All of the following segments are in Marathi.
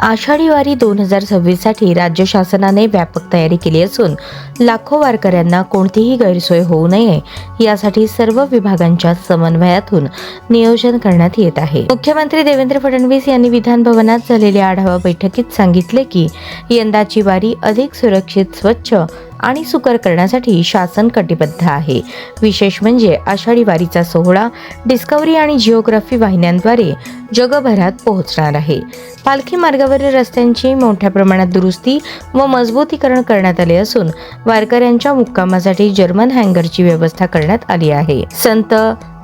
आषाढी वारी 2026 साठी राज्य शासनाने व्यापक तयारी केली असून लाखो वारकऱ्यांना कोणतीही गैरसोय होऊ नये यासाठी सर्व विभागांच्या समन्वयातून नियोजन करण्यात येत आहे। मुख्यमंत्री देवेंद्र फडणवीस यांनी विधान भवनात झालेल्या आढावा बैठकीत सांगितले की यंदाची वारी अधिक सुरक्षित, स्वच्छ आणि सुकर करण्यासाठी शासन कटिबद्ध आहे। विशेष म्हणजे आषाढी वारीचा सोहळा डिस्कव्हरी आणि जिओग्राफी वाहिन्यांद्वारे जगभरात पोहोचणार आहे। पालखी मार्गावरील रस्त्यांची मोठ्या प्रमाणात दुरुस्ती व मजबूतीकरण करण्यात आले असून वारकऱ्यांच्या मुक्कामासाठी जर्मन हँगरची व्यवस्था करण्यात आली आहे। संत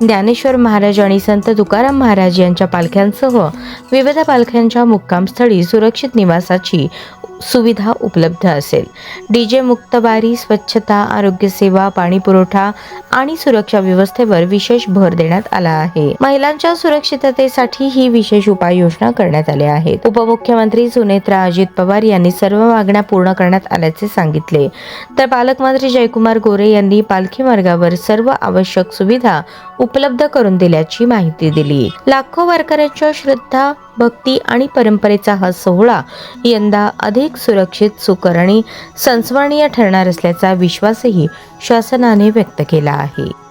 ज्ञानेश्वर महाराज आणि संत तुकाराम महाराज यांच्या पालख्यांसह विविध पालख्यांच्या मुक्कामस्थळी सुरक्षित निवासाची सुविधा उपलब्ध असेल। डीजे मुक्त वारी, स्वच्छता, आरोग्य सेवा, पाणी पुरवठा आणि सुरक्षा व्यवस्थेवर विशेष भर देण्यात आला आहे। महिलांच्या सुरक्षिततेसाठी ही विशेष उपाययोजना करण्यात आल्या आहेत। उपमुख्यमंत्री सुनेत्रा अजित पवार यांनी सर्व मागण्या पूर्ण करण्यात आल्याचे सांगितले, तर पालकमंत्री जयकुमार गोरे यांनी पालखी मार्गावर सर्व आवश्यक सुविधा उपलब्ध करून दिल्याची माहिती दिली। लाखो वारकऱ्यांच्या श्रद्धा, भक्ती आणि परंपरेचा हा सोहळा यंदा अधिक सुरक्षित, सुकर आणि संस्मरणीय ठरणार असल्याचा विश्वासही शासनाने व्यक्त केला आहे।